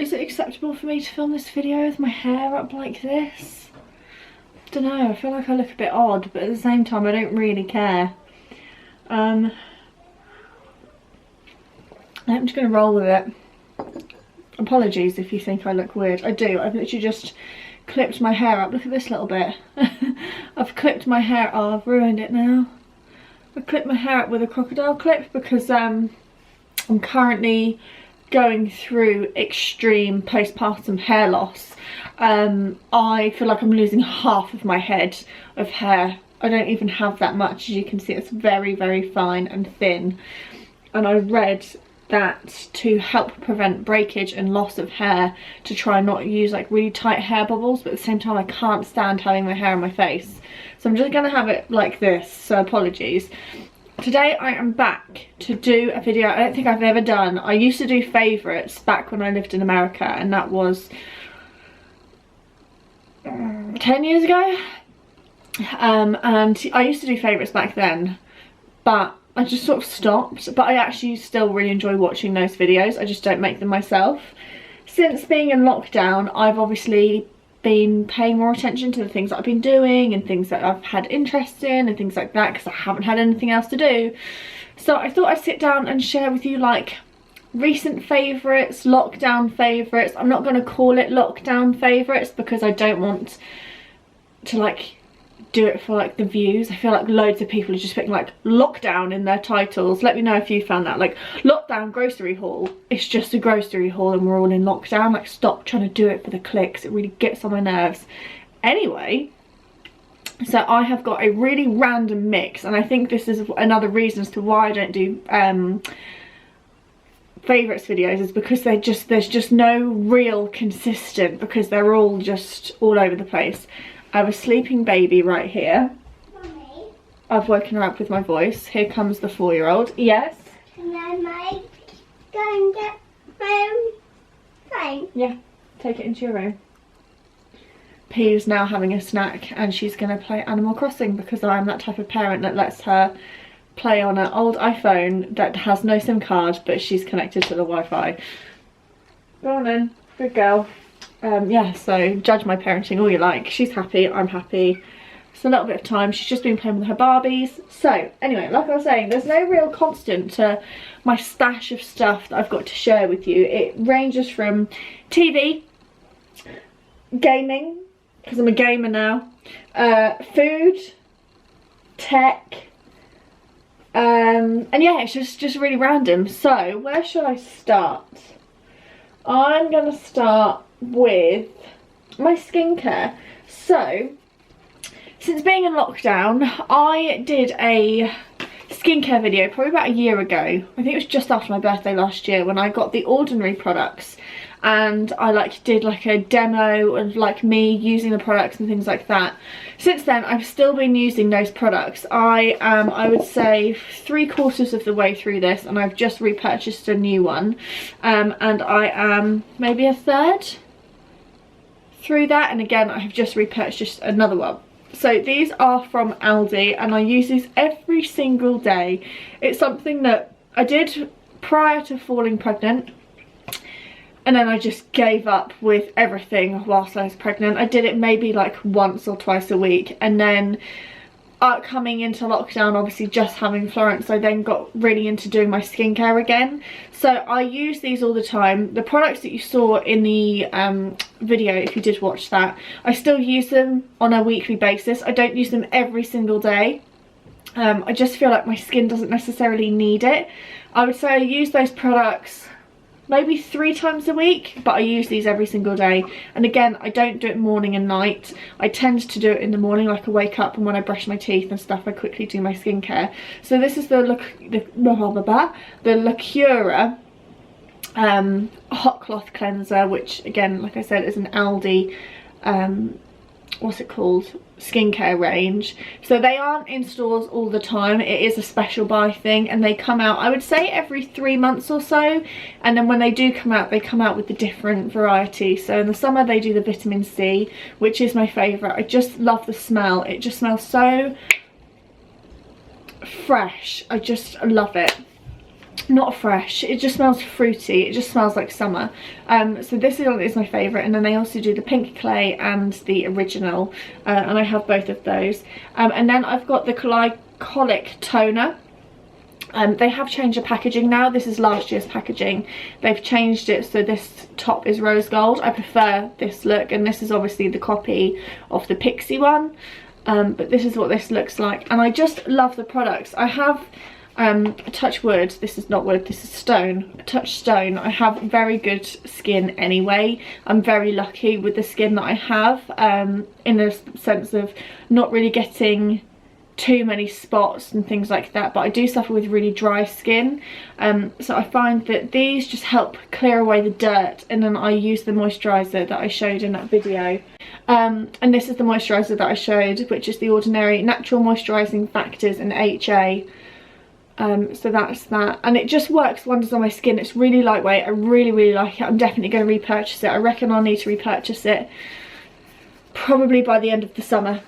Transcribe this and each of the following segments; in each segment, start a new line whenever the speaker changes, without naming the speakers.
Is it acceptable for me to film this video with my hair up like this? I don't know, I feel like I look a bit odd, but at the same time I don't really care. I'm just going to roll with it. Apologies if you think I look weird. I do. I've literally just clipped my hair up. Look at this little bit. I've clipped my hair. Oh, I've ruined it now. I clipped my hair up with a crocodile clip because I'm currently going through extreme postpartum hair loss. I feel like I'm losing half of my head of hair. I don't even have that much. As you can see, it's very, very fine and thin. And I read that to help prevent breakage and loss of hair, to try not use like really tight hair bubbles, but at the same time I can't stand having my hair on my face. So I'm just gonna have it like this, so apologies. Today I am back to do a video I don't think I've ever done. I used to do favourites back when I lived in America, and that was 10 years ago. And I used to do favourites back then, but I just sort of stopped. But I actually still really enjoy watching those videos. I just don't make them myself. Since being in lockdown, I've obviously been paying more attention to the things that I've been doing and things that I've had interest in and things like that, because I haven't had anything else to do. So I thought I'd sit down and share with you like recent favourites, lockdown favourites. I'm not going to call it lockdown favourites because I don't want to like do it for like the views. I feel like loads of people are just putting like lockdown in their titles. Let me know if you found that, like lockdown grocery haul. It's just a grocery haul and we're all in lockdown. Like, stop trying to do it for the clicks. It really gets on my nerves. Anyway, so I have got a really random mix, and I think this is another reason as to why I don't do favourites videos, is because there's just no real consistent, because they're all just all over the place. I have a sleeping baby right here. Mommy. I've woken her up with my voice. Here comes the 4-year-old. Yes?
Can I go and get my own phone?
Yeah, take it into your room. P's now having a snack and she's going to play Animal Crossing, because I'm that type of parent that lets her play on an old iPhone that has no SIM card, but she's connected to the Wi-Fi. Go on then, good girl. Yeah, so judge my parenting all you like. She's happy, I'm happy. It's a little bit of time. She's just been playing with her Barbies. So anyway, like I was saying, there's no real constant to my stash of stuff that I've got to share with you. It ranges from TV, gaming, because I'm a gamer now, food, tech, and yeah, it's just really random. So where should I start? I'm gonna start with my skincare. So since being in lockdown, I did a skincare video probably about a year ago. I think it was just after my birthday last year, when I got the Ordinary products, and I did like a demo of like me using the products and things like that. Since then I've still been using those products. I would say 3/4 of the way through this, and I've just repurchased a new one, and I am maybe a third through that, and again I have just repurchased another one. So these are from Aldi, and I use these every single day. It's something that I did prior to falling pregnant, and then I just gave up with everything whilst I was pregnant. I did it maybe like once or twice a week, and then coming into lockdown, obviously just having Florence, I then got really into doing my skincare again. So I use these all the time. The products that you saw in the video, if you did watch that, I still use them on a weekly basis. I don't use them every single day. I just feel like my skin doesn't necessarily need it. I would say I use those products maybe 3 times a week, but I use these every single day. And again, I don't do it morning and night. I tend to do it in the morning, like I wake up and when I brush my teeth and stuff, I quickly do my skincare. So this is the Lacura hot cloth cleanser, which again, like I said, is an Aldi what's it called, skincare range. So they aren't in stores all the time. It is a special buy thing, and they come out, I would say, every 3 months or so. And then when they do come out, they come out with the different variety. So in the summer they do the vitamin C, which is my favourite. I just love the smell. It just smells so fresh. I just love it. not fresh, it just smells fruity, it just smells like summer. So this is my favourite, and then they also do the pink clay and the original, and I have both of those. And then I've got the glycolic toner. They have changed the packaging now. This is last year's packaging. They've changed it so this top is rose gold. I prefer this look, and this is obviously the copy of the Pixie one, but this is what this looks like, and I just love the products. I have touch wood, this is not wood, this is stone, touch stone. I have very good skin anyway. I'm very lucky with the skin that I have, in the sense of not really getting too many spots and things like that, but I do suffer with really dry skin, so I find that these just help clear away the dirt, and then I use the moisturiser that I showed in that video, and this is the moisturiser that I showed, which is the Ordinary Natural Moisturising Factors and HA. So that's that, and it just works wonders on my skin. It's really lightweight, I really like it. I'm definitely going to repurchase it. I reckon I'll need to repurchase it probably by the end of the summer.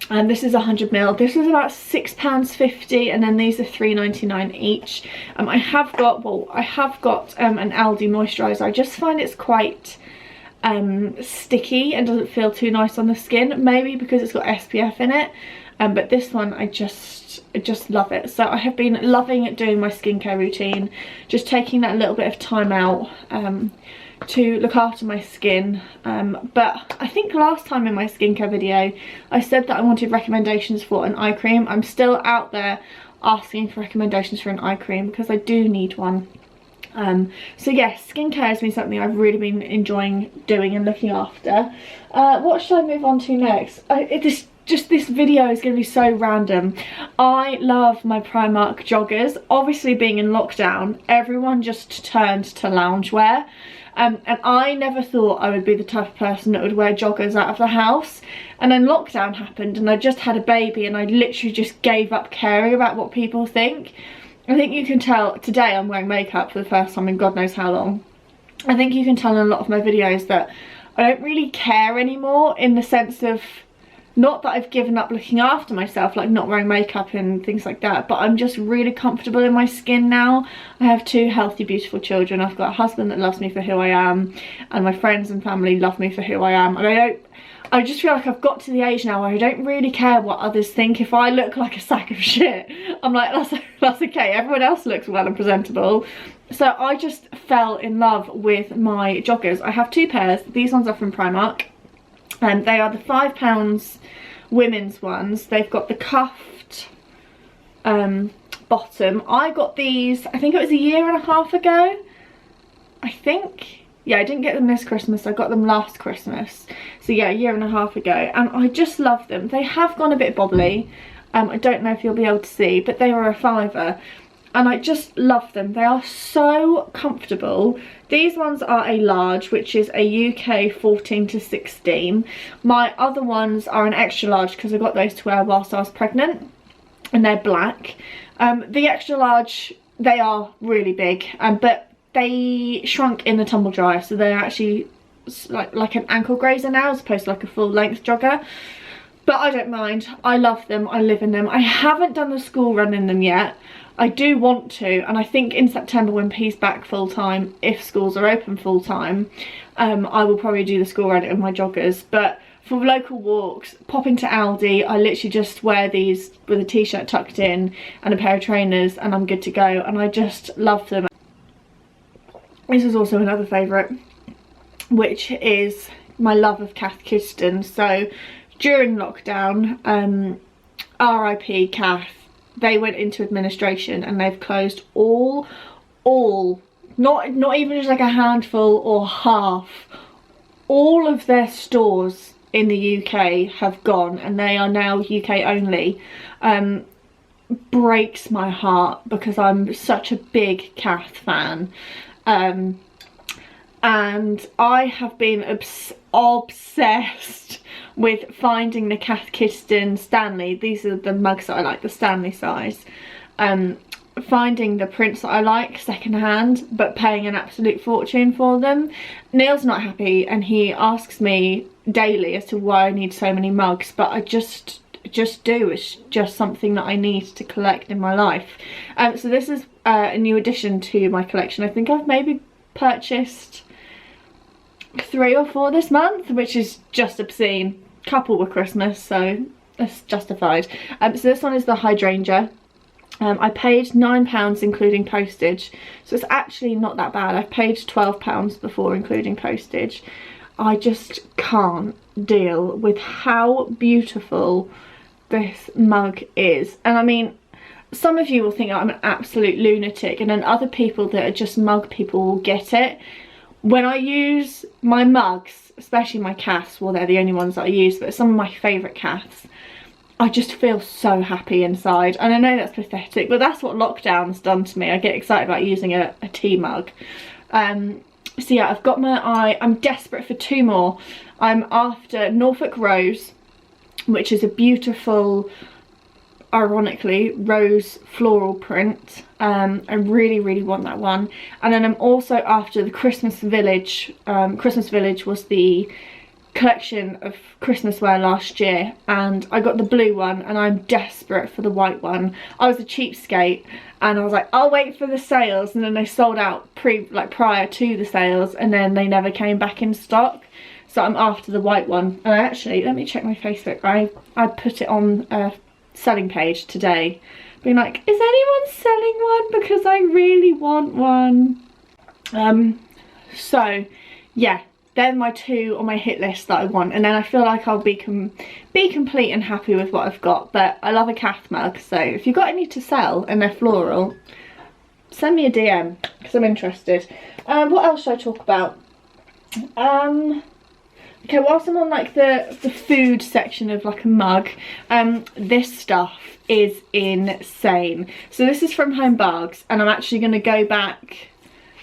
And this is 100ml. This is about £6.50, and then these are £3.99 each. I have got an Aldi moisturiser. I just find it's quite sticky and doesn't feel too nice on the skin, maybe because it's got SPF in it, but this one I just love it. So I have been loving doing my skincare routine, just taking that little bit of time out to look after my skin, but I think last time in my skincare video I said that I wanted recommendations for an eye cream. I'm still out there asking for recommendations for an eye cream because I do need one. So yes, skincare has been something I've really been enjoying doing and looking after. What should I move on to next? This video is going to be so random. I love my Primark joggers. Obviously, being in lockdown, everyone just turned to loungewear. And I never thought I would be the type of person that would wear joggers out of the house. And then lockdown happened, and I just had a baby, and I literally just gave up caring about what people think. I think you can tell today I'm wearing makeup for the first time in God knows how long. I think you can tell in a lot of my videos that I don't really care anymore, in the sense of, not that I've given up looking after myself, like not wearing makeup and things like that, but I'm just really comfortable in my skin now. I have 2 healthy, beautiful children. I've got a husband that loves me for who I am, and my friends and family love me for who I am. And I just feel like I've got to the age now where I don't really care what others think. If I look like a sack of shit, I'm like, that's okay. Everyone else looks well and presentable. So I just fell in love with my joggers. I have 2 pairs. These ones are from Primark. And they are the £5 women's ones. They've got the cuffed bottom. I got these, I think it was a year and a half ago. I think. Yeah, I didn't get them this Christmas. I got them last Christmas. So yeah, a year and a half ago. And I just love them. They have gone a bit bobbly. I don't know if you'll be able to see, but they were a £5. And I just love them. They are so comfortable. These ones are a large, which is a UK 14 to 16. My other ones are an extra large because I got those to wear whilst I was pregnant, and they're black. The extra large, they are really big, but they shrunk in the tumble dryer, so they're actually like an ankle grazer now as opposed to like a full length jogger. But I don't mind. I love them. I live in them. I haven't done the school run in them yet. I do want to, and I think in September when P's back full time, if schools are open full time, I will probably do the school run in my joggers. But for local walks, pop into Aldi, I literally just wear these with a t-shirt tucked in and a pair of trainers, and I'm good to go. And I just love them. This is also another favourite, which is my love of Cath Kidston. So during lockdown, RIP Cath, they went into administration and they've closed all, not even just like a handful or half, all of their stores in the UK have gone, and they are now UK only. Breaks my heart because I'm such a big Cath fan. And I have been obsessed with finding the Cath Kidston Stanley. These are the mugs that I like, the Stanley size. Finding the prints that I like secondhand, but paying an absolute fortune for them. Neil's not happy, and he asks me daily as to why I need so many mugs, but I just just do. It's just something that I need to collect in my life. So this is a new addition to my collection. I think I've maybe purchased 3 or 4 this month, which is just obscene. Couple with Christmas, so it's justified. So this one is the hydrangea. I paid £9 including postage, so it's actually not that bad. I've paid £12 before including postage. I just can't deal with how beautiful this mug is. And I mean, some of you will think I'm an absolute lunatic, and then other people that are just mug people will get it. When I use my mugs, especially my Caths, well, they're the only ones that I use, but some of my favourite Caths, I just feel so happy inside. And I know that's pathetic, but that's what lockdown's done to me. I get excited about using a tea mug. So yeah, I've got I'm desperate for 2 more. I'm after Norfolk Rose, which is a beautiful, ironically, rose floral print. I really, really want that one. And then I'm also after the Christmas Village. Christmas Village was the collection of Christmas wear last year, and I got the blue one, and I'm desperate for the white one. I was a cheapskate, and I was like, I'll wait for the sales, and then they sold out prior to the sales, and then they never came back in stock. So I'm after the white one. And I actually, let me check my Facebook. I put it on a selling page today, being like, is anyone selling one, because I really want one. So yeah, they're my 2 on my hit list that I want, and then I feel like I'll be complete and happy with what I've got. But I love a Cath mug, so if you've got any to sell and they're floral, send me a DM, because I'm interested. What else should I talk about? Okay, whilst I'm on like the food section of like a mug, this stuff is insane. So this is from Home Bargains, and I'm actually going to go back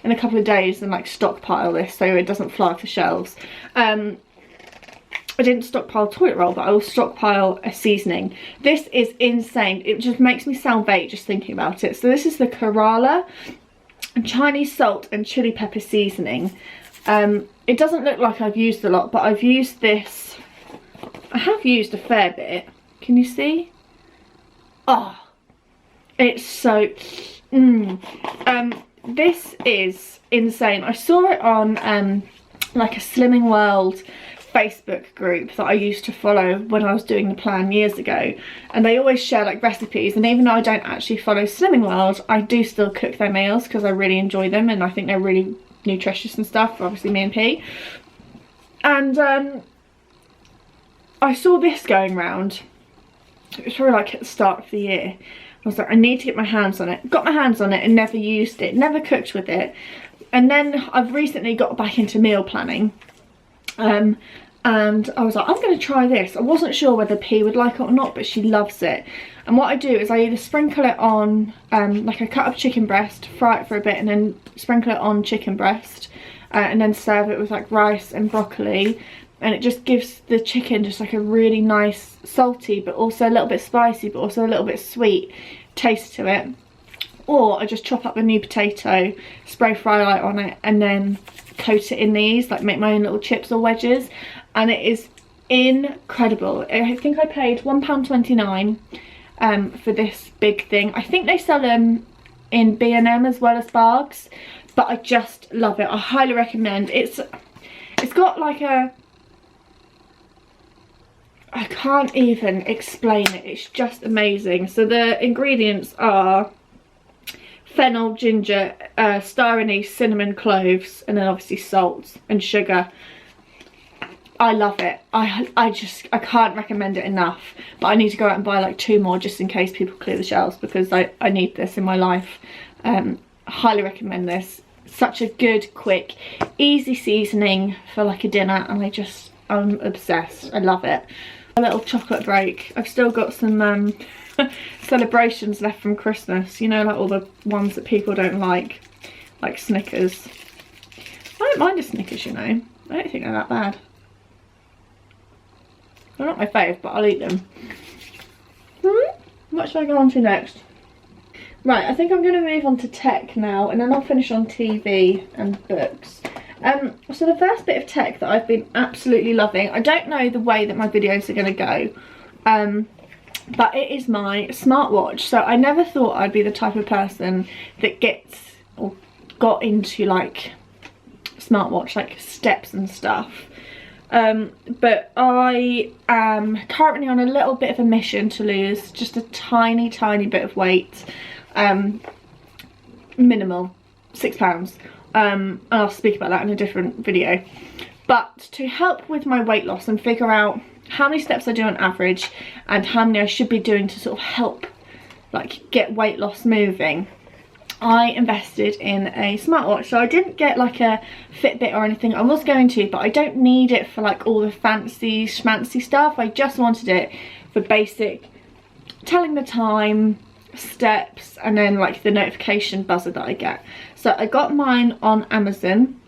in a couple of days and like stockpile this so it doesn't fly off the shelves. I didn't stockpile toilet roll, but I will stockpile a seasoning. This is insane. It just makes me salivate just thinking about it. So this is the Kerala Chinese salt and chili pepper seasoning. It doesn't look like I've used a lot, but I've used this. I have used a fair bit. Can you see? Oh, it's so... this is insane. I saw it on like a Slimming World Facebook group that I used to follow when I was doing the plan years ago, and they always share like recipes, and even though I don't actually follow Slimming World, I do still cook their meals because I really enjoy them, and I think they're really nutritious and stuff, obviously me and P. And I saw this going round. It was probably like at the start of the year. I was like, I need to get my hands on it. Got my hands on it and never used it, never cooked with it. And then I've recently got back into meal planning, and I was like, I'm going to try this. I wasn't sure whether P would like it or not, but she loves it. And what I do is I either sprinkle it on, like I cut up chicken breast, fry it for a bit, and then sprinkle it on chicken breast, and then serve it with like rice and broccoli. And it just gives the chicken just like a really nice salty, but also a little bit spicy, but also a little bit sweet taste to it. Or I just chop up a new potato, spray fry light on it, and then coat it in these, like make my own little chips or wedges. And it is incredible. I think I paid £1.29 for this big thing. I think they sell them in B&M as well as Bargs, but I just love it. I highly recommend. It's got like a... I can't even explain it. It's just amazing. So the ingredients are fennel, ginger, star anise, cinnamon, cloves, and then obviously salt and sugar. I love it. I can't recommend it enough. But I need to go out and buy like 2 more just in case people clear the shelves, because I need this in my life. Highly recommend this. Such a good, quick, easy seasoning for like a dinner, and I'm obsessed. I love it. A little chocolate break. I've still got some celebrations left from Christmas. You know, like all the ones that people don't like Snickers. I don't mind a Snickers, you know. I don't think they're that bad. They're not my fave, but I'll eat them. What should I go on to next? Right, I think I'm going to move on to tech now, and then I'll finish on TV and books. So the first bit of tech that I've been absolutely loving, I don't know the way that my videos are going to go, but it is my smartwatch. So I never thought I'd be the type of person that gets or got into like smartwatch, like steps and stuff. But I am currently on a little bit of a mission to lose just a tiny bit of weight, minimal, 6 pounds, and I'll speak about that in a different video. But to help with my weight loss and figure out how many steps I do on average and how many I should be doing to sort of help like get weight loss moving, I invested in a smartwatch. So I didn't get like a Fitbit or anything. I was going to, but I don't need it for like all the fancy schmancy stuff. I just wanted it for basic telling the time, steps, and then like the notification buzzer that I get. So I got mine on Amazon.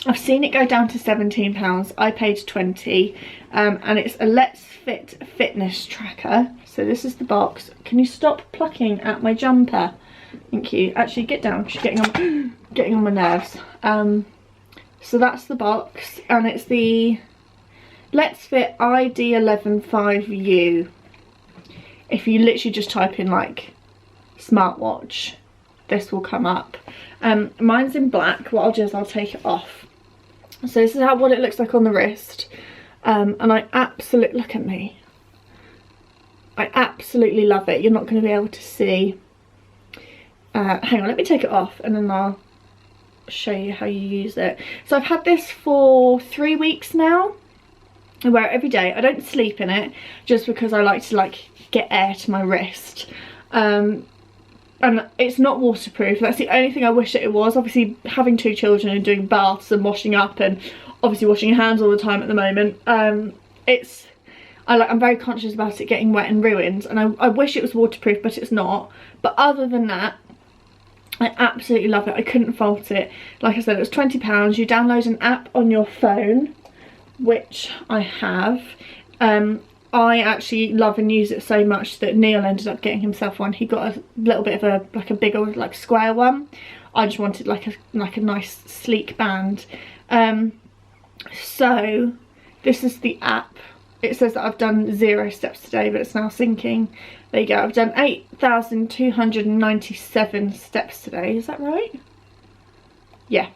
I've seen it go down to £17. I paid 20, and it's a Let's Fit fitness tracker. So this is the box. Can you stop plucking at my jumper? Thank you. Actually, get down. She's getting on my nerves. So that's the box, and it's the Let's Fit ID115U. If you literally just type in like smartwatch, this will come up. Mine's in black. What I'll do is I'll take it off. So this is what it looks like on the wrist, and I absolutely, look at me, I absolutely love it. You're not going to be able to see. Hang on, let me take it off and then I'll show you how you use it. So I've had this for 3 weeks now. I wear it every day. I don't sleep in it just because I like to like get air to my wrist. And it's not waterproof. That's the only thing I wish that it was. Obviously having 2 children and doing baths and washing up and obviously washing your hands all the time at the moment, I'm very conscious about it getting wet and ruined, and I wish it was waterproof, but it's not. But other than that, I absolutely love it. I couldn't fault it. Like I said, it was £20. You download an app on your phone, which I have. I actually love and use it so much that Neil ended up getting himself one. He got a little bit of a bigger like square one. I just wanted like a nice sleek band. So this is the app. It says that I've done 0 steps today, but it's now syncing. There you go. I've done 8,297 steps today. Is that right? Yeah.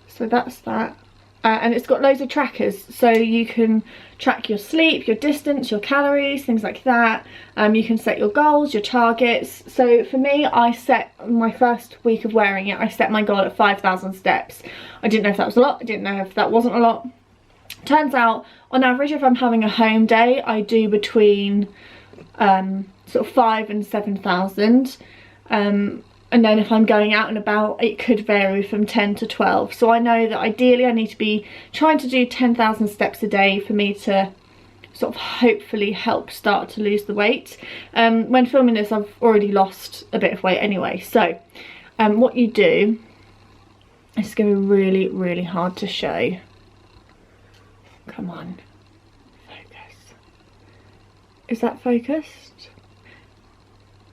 So that's that. And it's got loads of trackers, so you can track your sleep, your distance, your calories, things like that. You can set your goals, your targets. So for me, I set my first week of wearing it, I set my goal at 5,000 steps. I didn't know if that was a lot, I didn't know if that wasn't a lot. Turns out, on average, if I'm having a home day, I do between sort of 5,000 and 7,000. And then if I'm going out and about, it could vary from 10 to 12. So I know that ideally I need to be trying to do 10,000 steps a day for me to sort of hopefully help start to lose the weight. When filming this, I've already lost a bit of weight anyway. So what you do, it's going to be really, really hard to show. Come on, focus. Is that focused?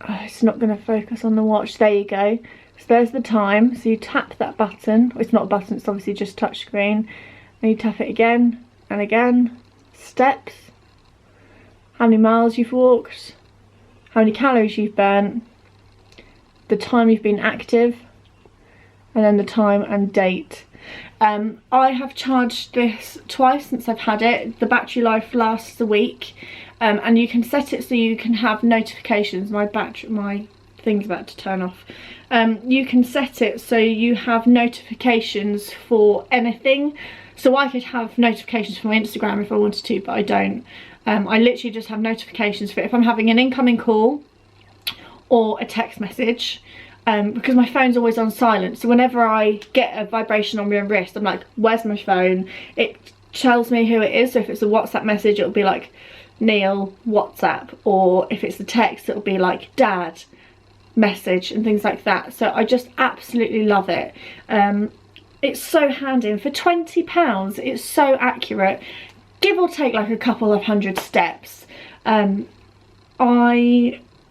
Oh, it's not going to focus on the watch. There you go. So there's the time. So you tap that button. Well, it's not a button, it's obviously just touch screen. And you tap it again and again. Steps. How many miles you've walked. How many calories you've burnt. The time you've been active. And then the time and date. I have charged this twice since I've had it. The battery life lasts a week. And you can set it so you can have notifications. My thing's about to turn off. You can set it so you have notifications for anything. So I could have notifications for my Instagram if I wanted to, but I don't. I literally just have notifications for if I'm having an incoming call or a text message. Because my phone's always on silent, so whenever I get a vibration on my wrist, I'm like, where's my phone? It tells me who it is. So if it's a WhatsApp message, it'll be like Neil WhatsApp, or if it's a text, it'll be like Dad message and things like that. So I just absolutely love it. It's so handy, and for £20 it's so accurate, give or take like a couple of 100 steps. I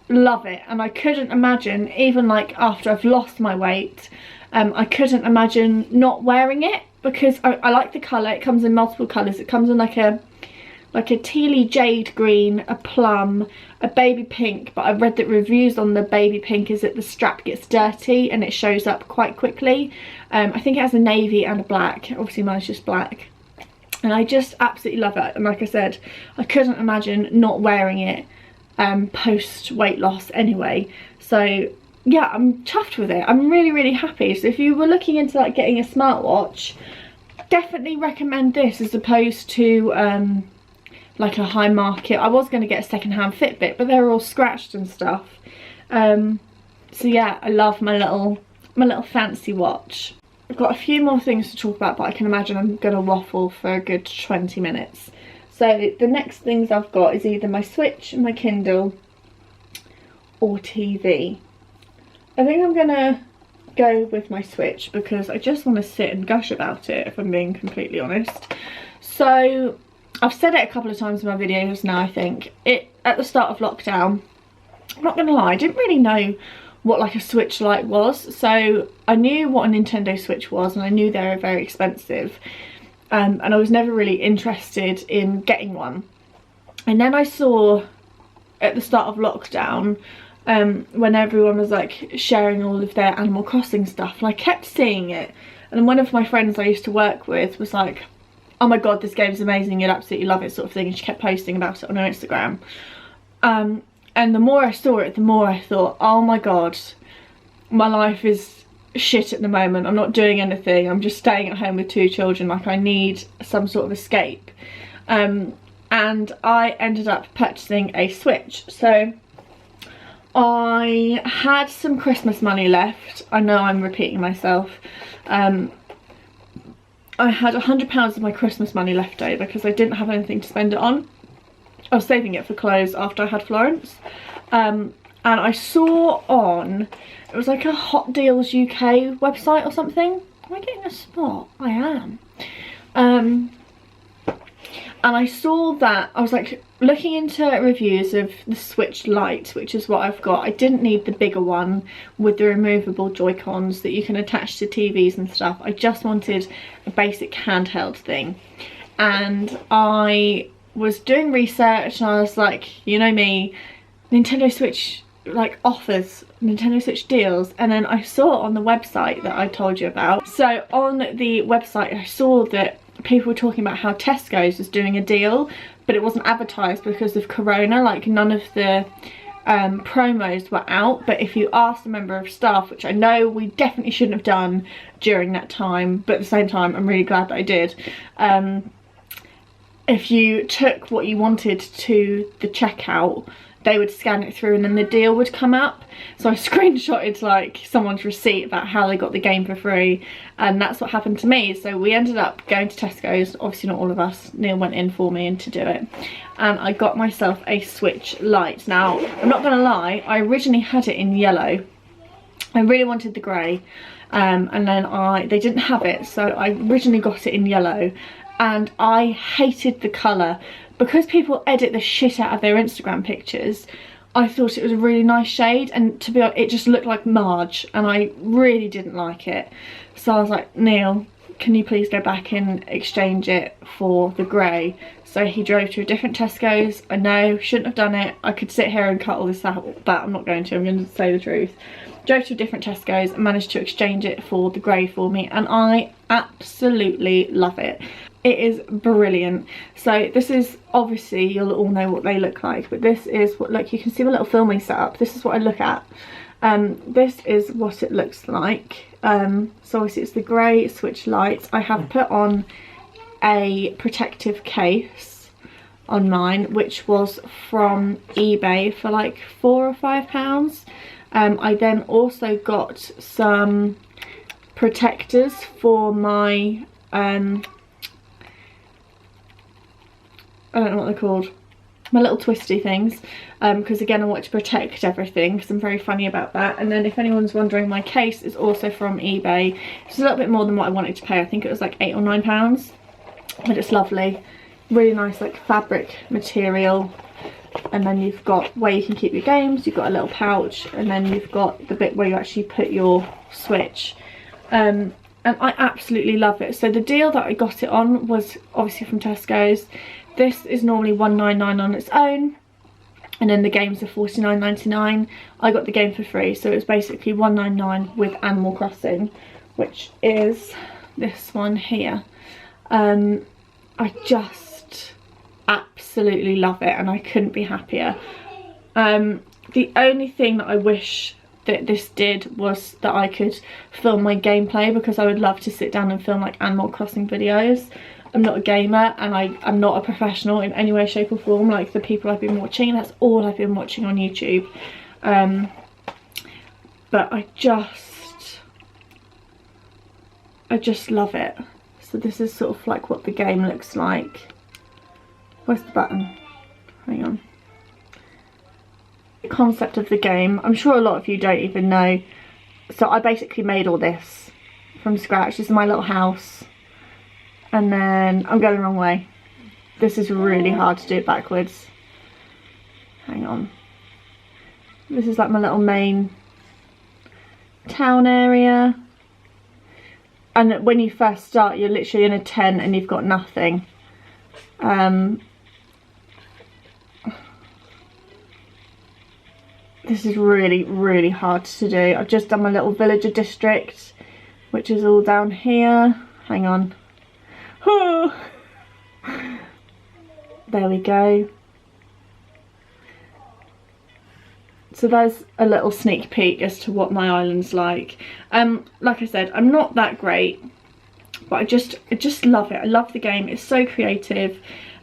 love it, and I couldn't imagine, even like after I've lost my weight, I couldn't imagine not wearing it, because I like the colour. It comes in multiple colours. It comes in like a like a tealy jade green, a plum, a baby pink, but I've read that reviews on the baby pink is that the strap gets dirty and it shows up quite quickly. I think it has a navy and a black. Obviously mine's just black. And I just absolutely love it. And like I said, I couldn't imagine not wearing it post weight loss anyway. So yeah, I'm chuffed with it. I'm really, really happy. So if you were looking into like getting a smartwatch, definitely recommend this as opposed to like a high market. I was going to get a second-hand Fitbit, but they're all scratched and stuff. So yeah, I love my little fancy watch. I've got a few more things to talk about, but I can imagine I'm going to waffle for a good 20 minutes. So the next things I've got is either my Switch, my Kindle, or TV. I think I'm going to go with my Switch because I just want to sit and gush about it, if I'm being completely honest. So I've said it a couple of times in my videos now, I think. At the start of lockdown, I'm not going to lie, I didn't really know what like a Switch Lite was. So I knew what a Nintendo Switch was and I knew they were very expensive. And I was never really interested in getting one. And then I saw at the start of lockdown, when everyone was like sharing all of their Animal Crossing stuff, and I kept seeing it. And one of my friends I used to work with was like, oh my god, this game's amazing, you'd absolutely love it, sort of thing. And she kept posting about it on her Instagram. And the more I saw it, the more I thought, oh my god, my life is shit at the moment. I'm not doing anything. I'm just staying at home with 2 children. Like, I need some sort of escape. And I ended up purchasing a Switch. So I had some Christmas money left. I know I'm repeating myself. I had £100 of my Christmas money left over because I didn't have anything to spend it on. I was saving it for clothes after I had Florence. And I saw on, it was like a Hot Deals UK website or something. Am I getting a spot? I am. And I saw that, I was like looking into reviews of the Switch Lite, which is what I've got. I didn't need the bigger one with the removable Joy-Cons that you can attach to TVs and stuff. I just wanted a basic handheld thing. And I was doing research and I was like, you know me, Nintendo Switch like offers, Nintendo Switch deals, and then I saw on the website that I told you about. So on the website I saw that people were talking about how Tesco's was doing a deal, but it wasn't advertised because of Corona. Like, none of the promos were out, but if you asked a member of staff, which I know we definitely shouldn't have done during that time, but at the same time I'm really glad that I did, if you took what you wanted to the checkout, they would scan it through and then the deal would come up. So I screenshotted like someone's receipt about how they got the game for free, and that's what happened to me. So we ended up going to Tesco's, obviously not all of us, Neil went in for me and to do it, and I got myself a Switch Lite. Now I'm not gonna lie, I originally had it in yellow. I really wanted the grey, and then they didn't have it, so I originally got it in yellow. And I hated the colour. Because people edit the shit out of their Instagram pictures, I thought it was a really nice shade, and to be honest, it just looked like Marge, and I really didn't like it. So I was like, Neil, can you please go back and exchange it for the grey? So he drove to a different Tesco's. I know, shouldn't have done it. I could sit here and cut all this out, but I'm not going to, I'm going to say the truth. Drove to a different Tesco's and managed to exchange it for the grey for me, and I absolutely love it. It is brilliant. So this is, obviously you'll all know what they look like, but this is what, look, you can see my little filming setup. This is what I look at. This is what it looks like. So obviously it's the grey Switch Lite. I have put on a protective case on mine, which was from eBay for like £4 or £5. I then also got some protectors for my I don't know what they're called, my little twisty things, because again I want to protect everything because I'm very funny about that. And then if anyone's wondering, my case is also from eBay. It's a little bit more than what I wanted to pay. I think it was like £8 or £9, but it's lovely, really nice like fabric material. And then you've got where you can keep your games, you've got a little pouch, and then you've got the bit where you actually put your Switch. and I absolutely love it. So the deal that I got it on was obviously from Tesco's. This is normally £1.99 on its own, and then the games are £49.99. I got the game for free, so it's basically £1.99 with Animal Crossing, which is this one here. I just absolutely love it, and I couldn't be happier. The only thing that I wish that this did was that I could film my gameplay, because I would love to sit down and film like Animal Crossing videos. I'm not a gamer, and I'm not a professional in any way, shape or form like the people I've been watching. That's all I've been watching on YouTube. But I just love it. So this is sort of like what the game looks like. Where's the button? Hang on. The concept of the game, I'm sure a lot of you don't even know. So I basically made all this from scratch. This is my little house. And then I'm going the wrong way. This is really hard to do it backwards. Hang on. This is like my little main town area. And when you first start, you're literally in a tent and you've got nothing. This is really, really hard to do. I've just done my little villager district, which is all down here. Hang on. There we go. So there's a little sneak peek as to what my island's like. Like I said, I'm not that great, but I just love it. I love the game. It's so creative.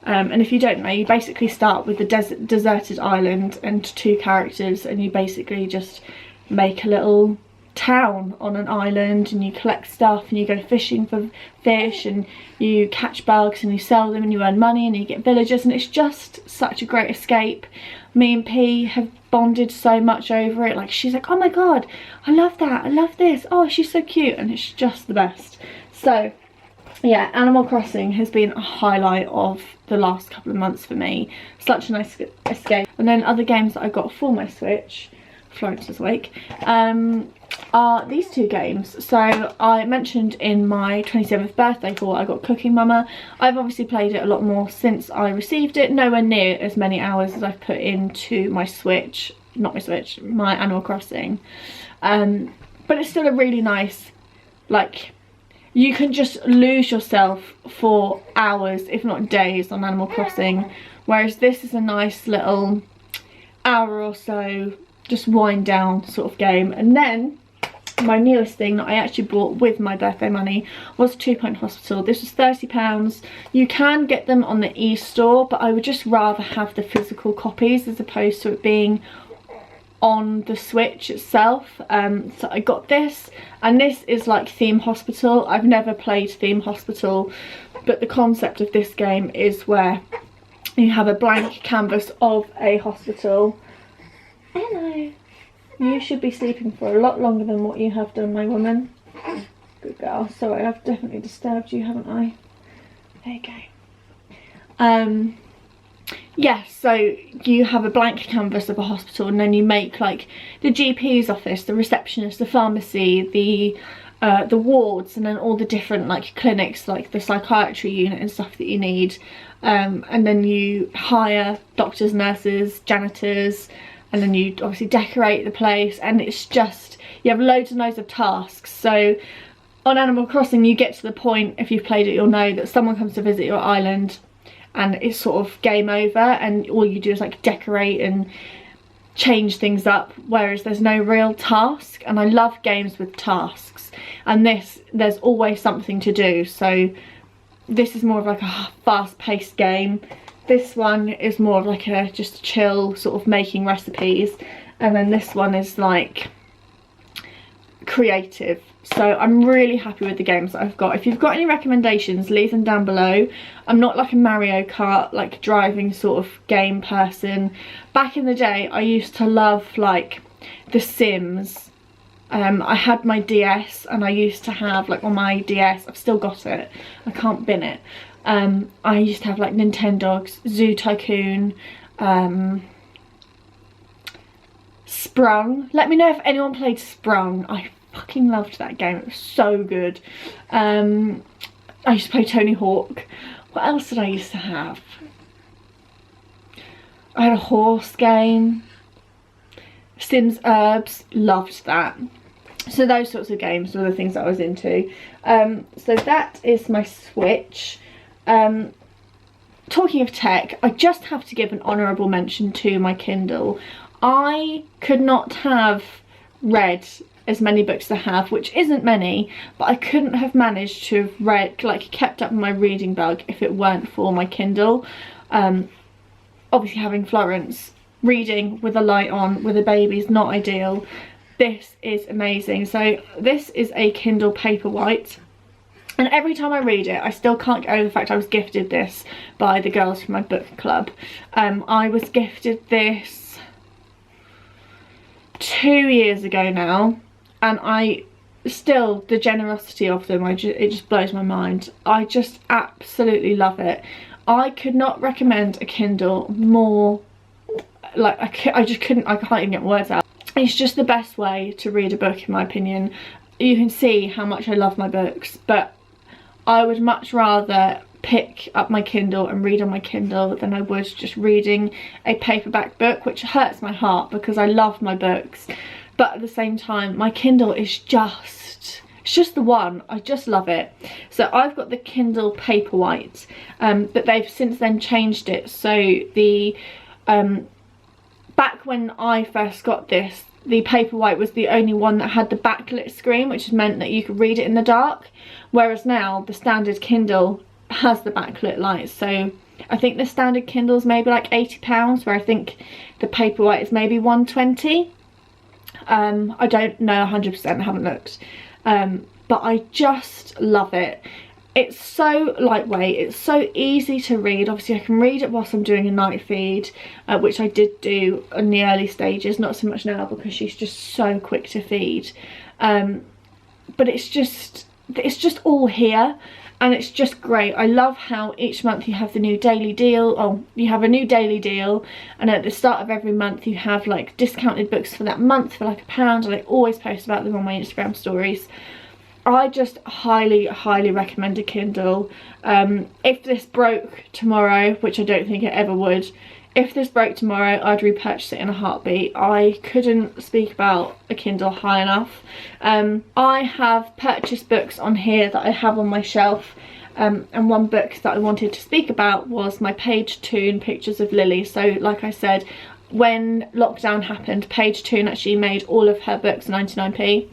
And if you don't know, you basically start with the deserted island and 2 characters, and you basically just make a little town on an island, and you collect stuff, and you go fishing for fish, and you catch bugs, and you sell them, and you earn money, and you get villagers, and it's just such a great escape. Me and P have bonded so much over it. Like, she's like, oh my god, I love that, I love this, oh she's so cute, and it's just the best. So yeah, Animal Crossing has been a highlight of the last couple of months for me. Such a nice escape. And then other games that I got for my Switch, Florence is awake, are these 2 games. So I mentioned in my 27th birthday haul I got Cooking Mama. I've obviously played it a lot more since I received it, nowhere near as many hours as I've put into my Switch, not my Switch, my Animal Crossing. But it's still a really nice, like, you can just lose yourself for hours, if not days, on Animal Crossing, whereas this is a nice little hour or so, just wind down sort of game. And then my newest thing that I actually bought with my birthday money was 2 Point Hospital. This was £30. You can get them on the e-store, but I would just rather have the physical copies as opposed to it being on the Switch itself. So I got this, and this is like Theme Hospital. I've never played Theme Hospital, but the concept of this game is where you have a blank canvas of a hospital. Hello. You should be sleeping for a lot longer than what you have done, my woman. Good girl. Sorry, I've definitely disturbed you, haven't I? There you go. Yes, so you have a blank canvas of a hospital, and then you make like the GP's office, the receptionist, the pharmacy, the wards, and then all the different like clinics, like the psychiatry unit and stuff that you need. And then you hire doctors, nurses, janitors, and then you obviously decorate the place, and it's just, you have loads and loads of tasks. So on Animal Crossing you get to the point, if you've played it you'll know, that someone comes to visit your island and it's sort of game over, and all you do is like decorate and change things up, whereas there's no real task. And I love games with tasks, and this, there's always something to do. So this is more of like a fast-paced game. This one is more of like a just chill sort of making recipes, and then this one is like creative. So I'm really happy with the games that I've got. If you've got any recommendations, leave them down below. I'm not like a Mario Kart like driving sort of game person. Back in the day I used to love like The Sims. I had my DS, and I used to have like on my DS, I've still got it, I can't bin it. I used to have like Nintendogs, Zoo Tycoon, Sprung. Let me know if anyone played Sprung. I fucking loved that game. It was so good. I used to play Tony Hawk. What else did I used to have? I had a horse game. Sims Herbs, loved that. So those sorts of games were the things that I was into. So that is my Switch. Talking of tech, I just have to give an honourable mention to my Kindle. I could not have read as many books as I have, which isn't many, but I couldn't have managed to have read, like, kept up with my reading bug if it weren't for my Kindle. Obviously having Florence, reading with a light on with a baby is not ideal. This is amazing. So this is a Kindle Paperwhite, and every time I read it I still can't get over the fact I was gifted this by the girls from my book club. I was gifted this 2 years ago now, and I still, the generosity of them, it just blows my mind. I just absolutely love it. I could not recommend a Kindle more. Like, I can't even get words out. It's just the best way to read a book, in my opinion. You can see how much I love my books, but I would much rather pick up my Kindle and read on my Kindle than I would just reading a paperback book, which hurts my heart because I love my books. But at the same time, my Kindle is it's just the one. I just love it. So I've got the Kindle Paperwhite, but they've since then changed it. So the back when I first got this, the Paperwhite was the only one that had the backlit screen, which meant that you could read it in the dark, whereas now the standard Kindle has the backlit light. So I think the standard Kindle is maybe like £80, where I think the Paperwhite is maybe 120. I don't know 100%, I haven't looked, but I just love it. It's so lightweight, it's so easy to read. Obviously I can read it whilst I'm doing a night feed, which I did do in the early stages, not so much now because she's just so quick to feed. But it's just all here, and it's just great. I love how each month you have the new daily deal. Oh, you have a new daily deal, and at the start of every month you have like discounted books for that month for like £1, and I always post about them on my Instagram stories. I just highly recommend a Kindle. If this broke tomorrow, which I don't think it ever would, if this broke tomorrow I'd repurchase it in a heartbeat. I couldn't speak about a Kindle high enough. I have purchased books on here that I have on my shelf, and one book that I wanted to speak about was my Page Toon Pictures of Lily. So like I said, when lockdown happened, Page Toon actually made all of her books 99p.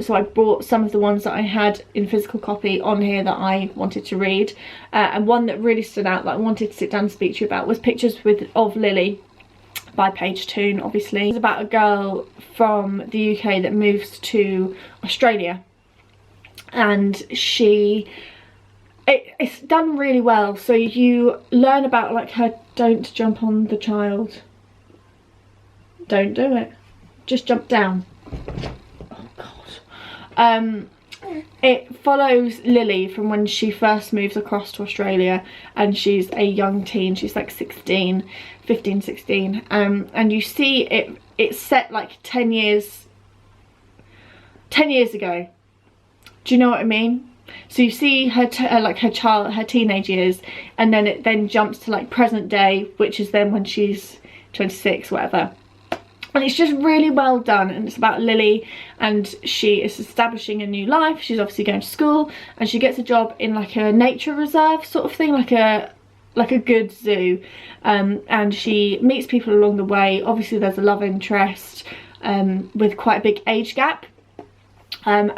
So I brought some of the ones that I had in physical copy on here that I wanted to read, and one that really stood out that I wanted to sit down and speak to you about was Pictures of Lily by Page Toon. Obviously it's about a girl from the UK that moves to Australia, and it's done really well. So you learn about like her don't jump on the child, don't do it, just jump down. It follows Lily from when she first moves across to Australia, and she's a young teen. She's like 15, 16, and you see it's set like 10 years ago. Do you know what I mean? So you see her teenage years, and then it then jumps to like present day, which is then when she's 26, whatever. And it's just really well done, and it's about Lily, and she is establishing a new life. She's obviously going to school, and she gets a job in like a nature reserve sort of thing, like a good zoo, and she meets people along the way. Obviously there's a love interest with quite a big age gap, and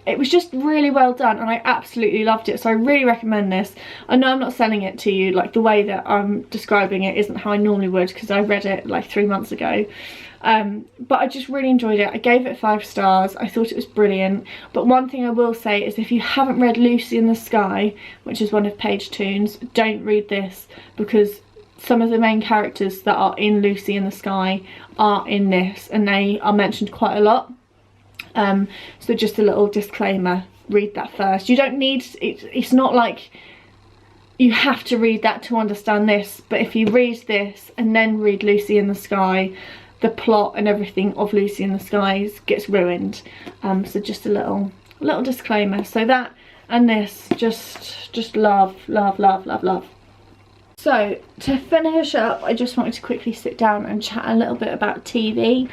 it was just really well done, and I absolutely loved it. So I really recommend this. I know I'm not selling it to you, like the way that I'm describing it isn't how I normally would, because I read it like 3 months ago, but I just really enjoyed it. I gave it 5 stars. I thought it was brilliant. But one thing I will say is, if you haven't read Lucy in the Sky, which is one of Page Toon's, don't read this, because some of the main characters that are in Lucy in the Sky are in this, and they are mentioned quite a lot. So just a little disclaimer, read that first. You don't need, it's not like you have to read that to understand this, but if you read this and then read Lucy in the Sky, the plot and everything of Lucy in the Skies gets ruined. So just a little disclaimer. So that and this, just love, love, love, love, love. So to finish up, I just wanted to quickly sit down and chat a little bit about TV.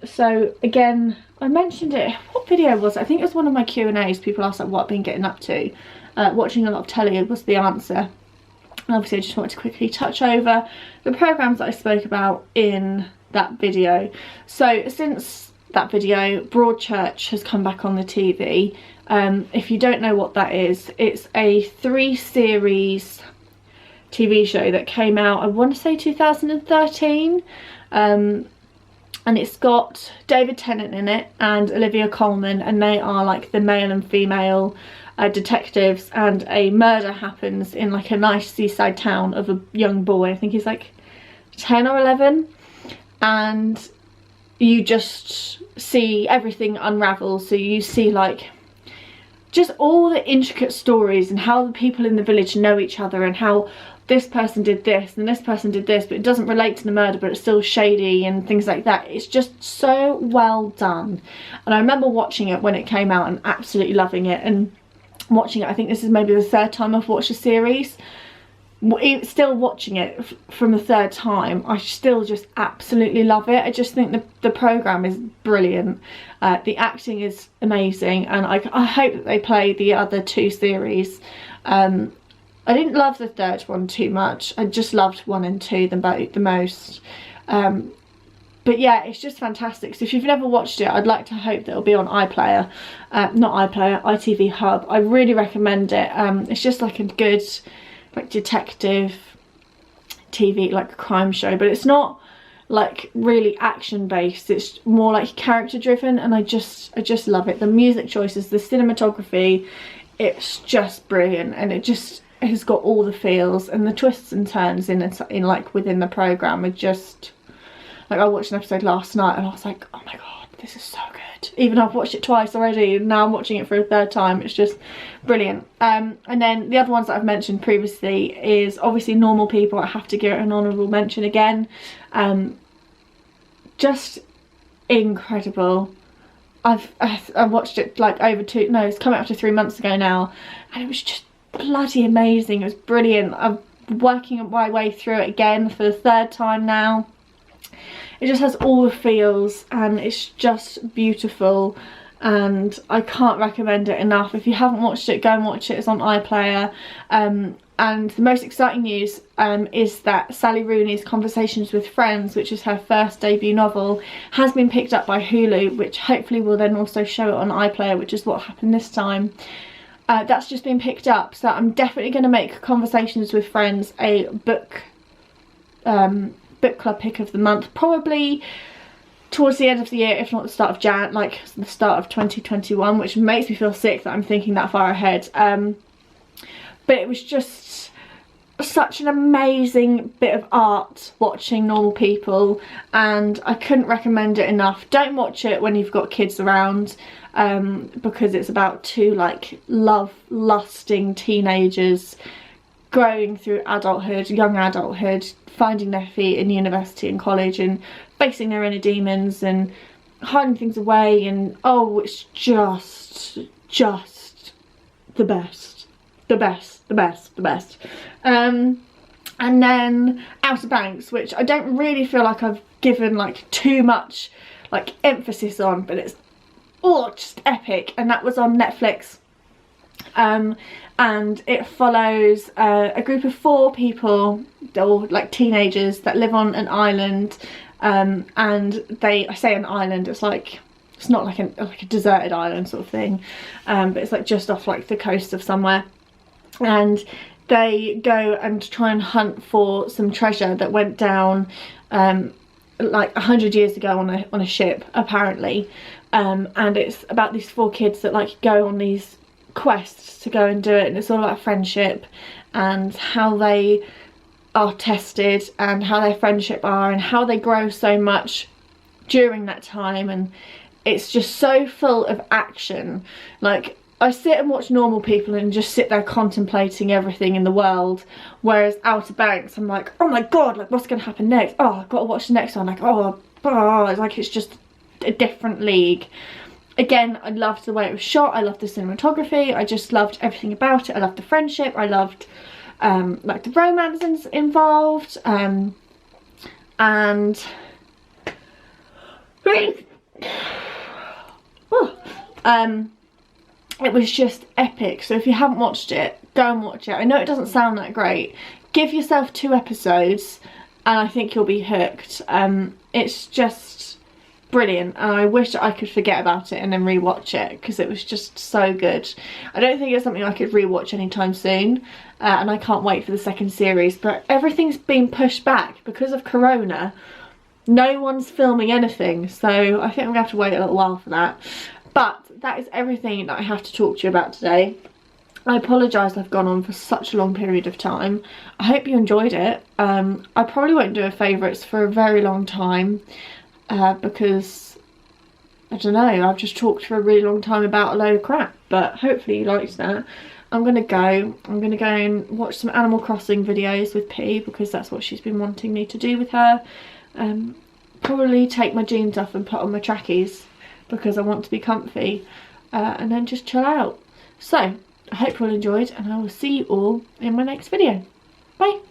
So again, I mentioned it, what video was it? I think it was one of my Q&As. People asked like what I've been getting up to. Watching a lot of telly was the answer. And obviously I just wanted to quickly touch over the programmes that I spoke about in that video. So since that video, Broadchurch has come back on the TV. If you don't know what that is, it's a 3-series TV show that came out, I want to say 2013. And it's got David Tennant in it and Olivia Colman, and they are like the male and female detectives, and a murder happens in like a nice seaside town of a young boy. I think he's like 10 or 11, and you just see everything unravel. So you see like just all the intricate stories and how the people in the village know each other, and how this person did this and this person did this, but it doesn't relate to the murder, but it's still shady and things like that. It's just so well done. And I remember watching it when it came out and absolutely loving it, and watching it, I think this is maybe the 3rd time I've watched the series. Still watching it from the 3rd time, I still just absolutely love it. I just think the programme is brilliant. The acting is amazing, and I hope that they play the other 2 series. I didn't love the 3rd one too much. I just loved 1 and 2 the most. But yeah, it's just fantastic. So if you've never watched it, I'd like to hope that it'll be on iPlayer. Not iPlayer, ITV Hub. I really recommend it. It's just like a good like detective TV, like a crime show, but it's not like really action based. It's more like character driven, and I just love it. The music choices, the cinematography, it's just brilliant, and it just has got all the feels, and the twists and turns in like within the programme are just like, I watched an episode last night and I was like, oh my god, this is so good. Even though I've watched it twice already, and now I'm watching it for a 3rd time. It's just brilliant. And then the other ones that I've mentioned previously is obviously Normal People. I have to give it an honourable mention again. Just incredible. I watched it like it's coming up to 3 months ago now, and it was just bloody amazing. It was brilliant. I'm working my way through it again for the 3rd time now. It just has all the feels, and it's just beautiful, and I can't recommend it enough. If you haven't watched it, go and watch it. It's on iPlayer. And the most exciting news is that Sally Rooney's Conversations with Friends, which is her first debut novel, has been picked up by Hulu, which hopefully will then also show it on iPlayer, which is what happened this time. That's just been picked up, so I'm definitely going to make Conversations with Friends a book club pick of the month, probably towards the end of the year, if not the start of the start of 2021, which makes me feel sick that I'm thinking that far ahead. But it was just such an amazing bit of art watching Normal People, and I couldn't recommend it enough. Don't watch it when you've got kids around, because it's about 2 like love-lusting teenagers growing through adulthood, young adulthood, finding their feet in university and college, and facing their inner demons and hiding things away, and oh, it's just the best. And then Outer Banks, which I don't really feel like I've given like too much like emphasis on, but it's just epic, and that was on Netflix. And it follows a group of 4 people, or like teenagers, that live on an island, and I say an island, it's not like a deserted island sort of thing, but it's like just off like the coast of somewhere, and they go and try and hunt for some treasure that went down like 100 years ago on a ship, apparently, and it's about these 4 kids that like go on these quests to go and do it, and it's all about friendship and how they are tested and how their friendship are and how they grow so much during that time. And it's just so full of action. Like, I sit and watch normal people and just sit there contemplating everything in the world, whereas Outer Banks, I'm like, oh my god, like what's going to happen next? Oh, I've got to watch the next one. Like, it's like it's just a different league. Again, I loved the way it was shot. I loved the cinematography. I just loved everything about it. I loved the friendship. I loved like the romance involved, and it was just epic. So if you haven't watched it, go and watch it. I know it doesn't sound that great. Give yourself 2 episodes and I think you'll be hooked. It's just brilliant, and I wish I could forget about it and then rewatch it because it was just so good. I don't think it's something I could rewatch anytime soon, and I can't wait for the 2nd series, but everything's been pushed back because of Corona. No one's filming anything, so I think I'm gonna have to wait a little while for that. But that is everything that I have to talk to you about today. I apologise I've gone on for such a long period of time. I hope you enjoyed it. I probably won't do a favourites for a very long time because, I don't know, I've just talked for a really long time about a load of crap, but hopefully you liked that. I'm going to go and watch some Animal Crossing videos with P because that's what she's been wanting me to do with her. Probably take my jeans off and put on my trackies because I want to be comfy, and then just chill out. So I hope you all enjoyed, and I will see you all in my next video. Bye.